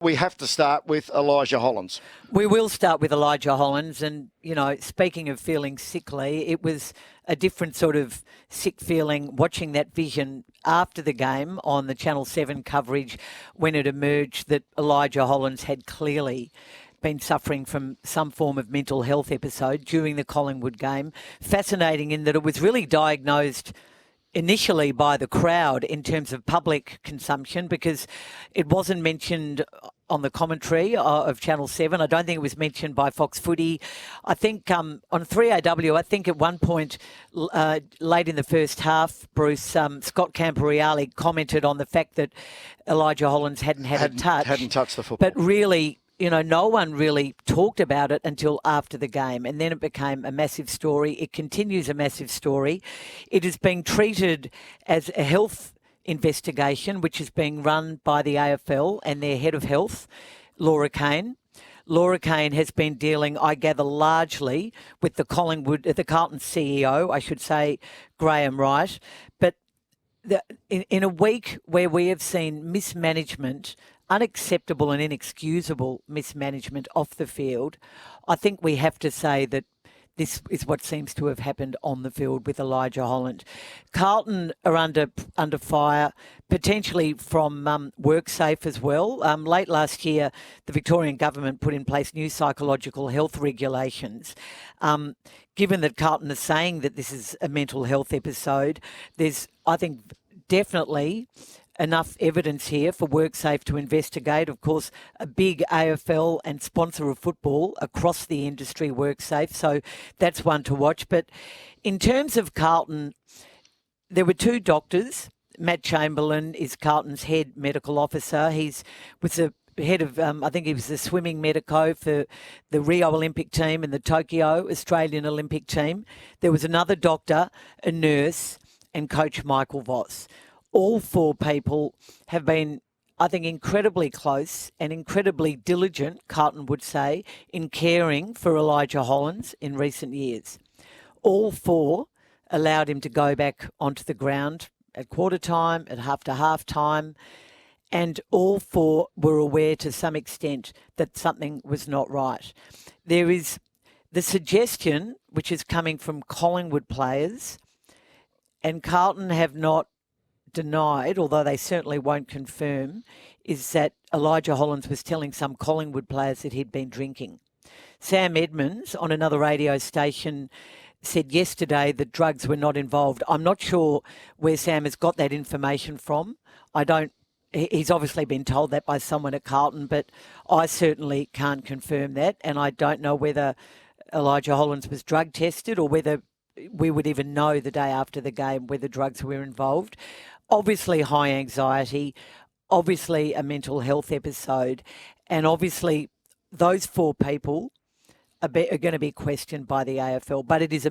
We have to start with Elijah Hollands. We will start with Elijah Hollands. And, speaking of feeling sickly, it was a different sort of sick feeling watching that vision after the game on the Channel 7 coverage when it emerged that Elijah Hollands had clearly been suffering from some form of mental health episode during the Collingwood game. Fascinating in that it was really diagnosed initially by the crowd in terms of public consumption, because it wasn't mentioned on the commentary of Channel 7. I don't think it was mentioned by Fox Footy. I think on 3AW, I think at one point late in the first half, Bruce, Scott Camporeale commented on the fact that Elijah Hollands hadn't touched the football. But really, no one really talked about it until after the game, and then it became a massive story. It continues a massive story. It is being treated as a health investigation, which is being run by the AFL and their head of health, Laura Kane. Laura Kane has been dealing, I gather, largely with the Carlton CEO, I should say, Graham Wright. But in a week where we have seen mismanagement, unacceptable and inexcusable mismanagement off the field, I think we have to say that this is what seems to have happened on the field with Elijah Hollands. Carlton are under fire, potentially from WorkSafe as well. Late last year, the Victorian government put in place new psychological health regulations. Given that Carlton is saying that this is a mental health episode, there's, I think, definitely enough evidence here for WorkSafe to investigate. Of course, a big AFL and sponsor of football across the industry, WorkSafe, so that's one to watch. But in terms of Carlton, there were two doctors. Matt Chamberlain is Carlton's head medical officer. He was the head of, I think he was the swimming medico for the Rio Olympic team and the Tokyo Australian Olympic team. There was another doctor, a nurse, and Coach Michael Voss. All four people have been, I think, incredibly close and incredibly diligent, Carlton would say, in caring for Elijah Hollands in recent years. All four allowed him to go back onto the ground at quarter time, at half time, and all four were aware to some extent that something was not right. There is the suggestion, which is coming from Collingwood players, and Carlton have not denied, although they certainly won't confirm, is that Elijah Hollands was telling some Collingwood players that he'd been drinking. Sam Edmonds on another radio station said yesterday that drugs were not involved. I'm not sure where Sam has got that information from. He's obviously been told that by someone at Carlton, but I certainly can't confirm that, and I don't know whether Elijah Hollands was drug tested or whether we would even know the day after the game whether drugs were involved. Obviously high anxiety, obviously a mental health episode, and obviously those four people are going to be questioned by the AFL. But it is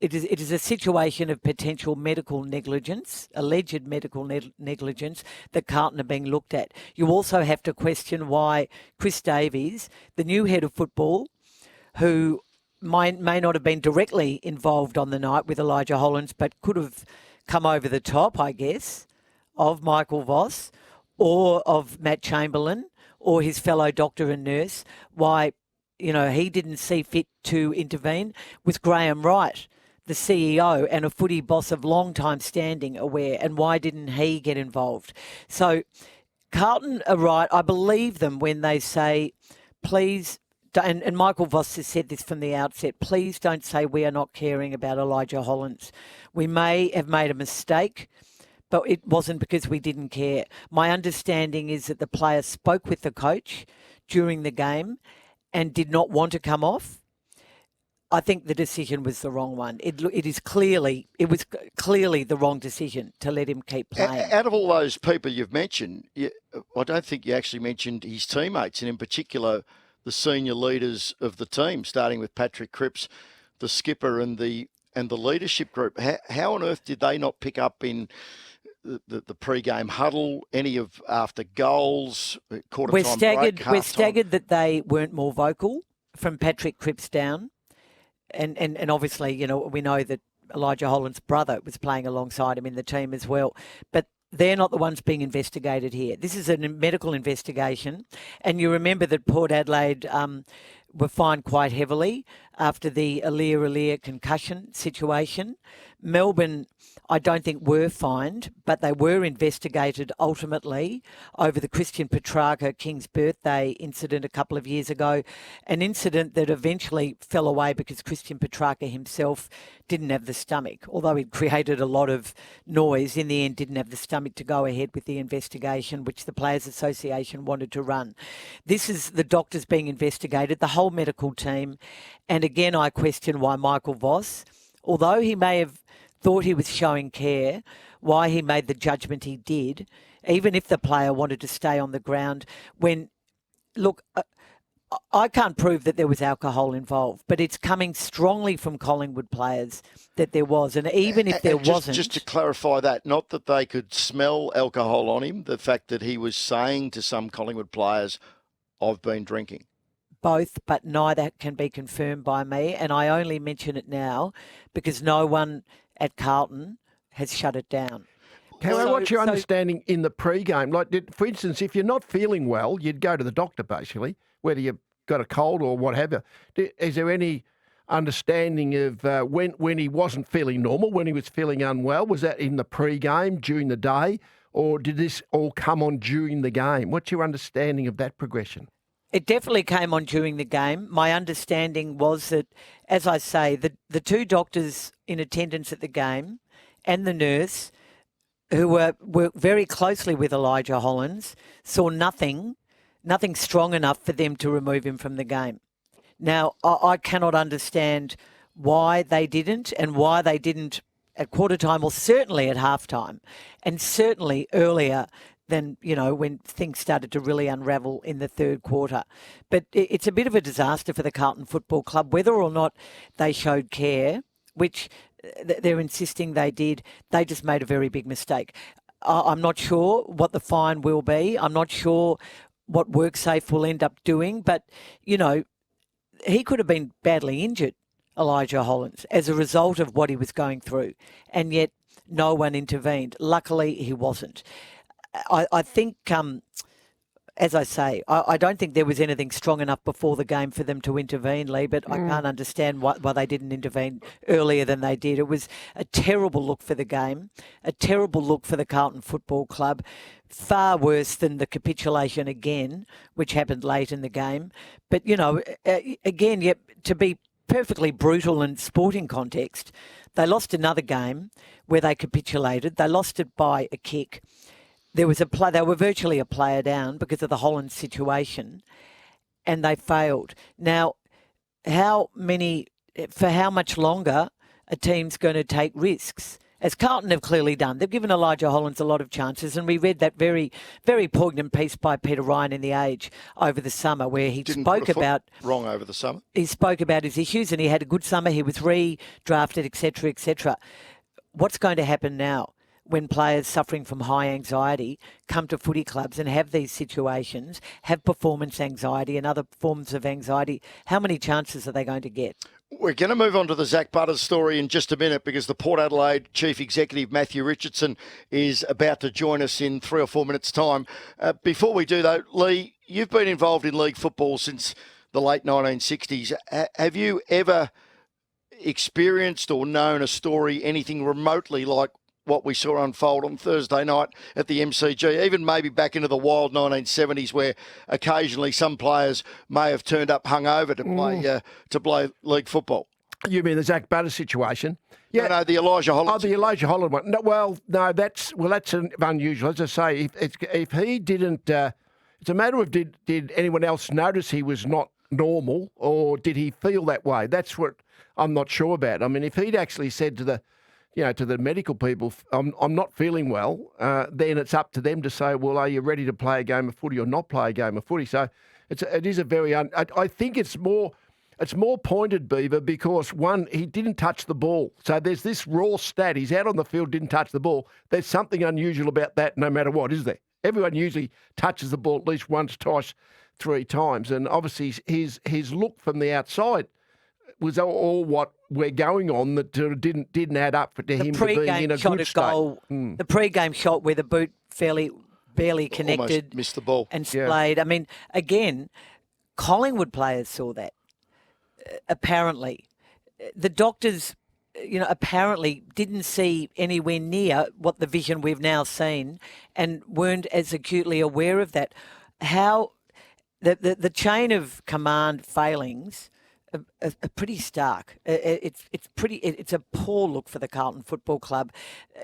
it is a situation of potential medical negligence, alleged medical negligence, that Carlton are being looked at. You also have to question why Chris Davies, the new head of football, who may not have been directly involved on the night with Elijah Hollands, but could have come over the top, I guess, of Michael Voss or of Matt Chamberlain or his fellow doctor and nurse, why, he didn't see fit to intervene. Was Graham Wright, the CEO and a footy boss of long time standing, aware, and why didn't he get involved? So Carlton are right. I believe them when they say, please, and Michael Voss has said this from the outset, please don't say we are not caring about Elijah Hollands. We may have made a mistake, but it wasn't because we didn't care. My understanding is that the player spoke with the coach during the game and did not want to come off. I think the decision was the wrong one. It was clearly the wrong decision to let him keep playing. Out of all those people you've mentioned, I don't think you actually mentioned his teammates, and in particular the senior leaders of the team, starting with Patrick Cripps, the skipper and the leadership group. How on earth did they not pick up in the pre-game huddle, any of after goals, quarter time break, We're staggered that they weren't more vocal from Patrick Cripps down. And obviously, we know that Elijah Hollands' brother was playing alongside him in the team as well. But they're not the ones being investigated here. This is a medical investigation. And you remember that Port Adelaide were fined quite heavily after the Alia concussion situation. Melbourne, I don't think were fined, but they were investigated ultimately over the Christian Petrarca King's birthday incident a couple of years ago, an incident that eventually fell away because Christian Petrarca himself didn't have the stomach. Although he'd created a lot of noise, in the end didn't have the stomach to go ahead with the investigation, which the Players Association wanted to run. This is the doctors being investigated, the whole medical team. And again, I question why Michael Voss, although he may have thought he was showing care, why he made the judgment he did, even if the player wanted to stay on the ground when, look, I can't prove that there was alcohol involved, but it's coming strongly from Collingwood players that there was. And even if there wasn't... Just to clarify that, not that they could smell alcohol on him, the fact that he was saying to some Collingwood players, I've been drinking. Both, but neither can be confirmed by me. And I only mention it now because no one at Carlton has shut it down. What's your understanding in the pre-game? Like, for instance, if you're not feeling well, you'd go to the doctor, basically, whether you've got a cold or what have you. Is there any understanding of when he wasn't feeling normal, when he was feeling unwell? Was that in the pre-game, during the day, or did this all come on during the game? What's your understanding of that progression? It definitely came on during the game. My understanding was that, as I say, the two doctors in attendance at the game and the nurse, who worked very closely with Elijah Hollands, saw nothing strong enough for them to remove him from the game. Now, I cannot understand why they didn't and why they didn't at quarter time or certainly at halftime and certainly earlier than, when things started to really unravel in the third quarter. But it's a bit of a disaster for the Carlton Football Club, whether or not they showed care, which they're insisting they did. They just made a very big mistake. I'm not sure what the fine will be. I'm not sure what WorkSafe will end up doing, but, he could have been badly injured, Elijah Hollands, as a result of what he was going through, and yet no one intervened. Luckily, he wasn't. I think, as I say, I don't think there was anything strong enough before the game for them to intervene, Lee, but I can't understand why they didn't intervene earlier than they did. It was a terrible look for the game, a terrible look for the Carlton Football Club, far worse than the capitulation again, which happened late in the game. But, again, to be perfectly brutal in sporting context, they lost another game where they capitulated. They lost it by a kick. There was they were virtually a player down because of the Hollands situation, and they failed. Now, for how much longer a team's going to take risks? As Carlton have clearly done. They've given Elijah Hollands a lot of chances, and we read that very, very poignant piece by Peter Ryan in The Age over the summer where he spoke about... Wrong over the summer. He spoke about his issues, and he had a good summer. He was redrafted, etc., etc. What's going to happen now when players suffering from high anxiety come to footy clubs and have these situations, have performance anxiety and other forms of anxiety? How many chances are they going to get? We're going to move on to the Zach Butters story in just a minute because the Port Adelaide Chief Executive, Matthew Richardson, is about to join us in 3 or 4 minutes' time. Before we do, though, Lee, you've been involved in league football since the late 1960s. Have you ever experienced or known a story anything remotely like what we saw unfold on Thursday night at the MCG, even maybe back into the wild 1970s where occasionally some players may have turned up hungover to play league football? You mean the Zach Butters situation? Yeah. No, the Elijah Hollands. Oh, the Elijah Hollands one. No, that's unusual. As I say, if he didn't, it's a matter of did anyone else notice he was not normal, or did he feel that way? That's what I'm not sure about. I mean, if he'd actually said to the medical people, I'm not feeling well, then it's up to them to say, well, are you ready to play a game of footy or not play a game of footy? So it is a very, I think it's more pointed, Beaver, because one, he didn't touch the ball. So there's this raw stat. He's out on the field, didn't touch the ball. There's something unusual about that no matter what, is there? Everyone usually touches the ball at least once, twice, 3 times. And obviously his look from the outside was all what we're going on that didn't add up to him to being in a good state. The pre-game shot where the boot barely connected, almost missed the ball and splayed. I mean, again, Collingwood players saw that. Apparently, the doctors, apparently didn't see anywhere near what the vision we've now seen, and weren't as acutely aware of that. How the chain of command failings are pretty stark. It's a poor look for the Carlton Football Club.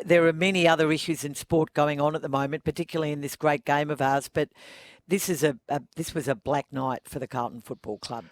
There are many other issues in sport going on at the moment, particularly in this great game of ours. But this was a black night for the Carlton Football Club.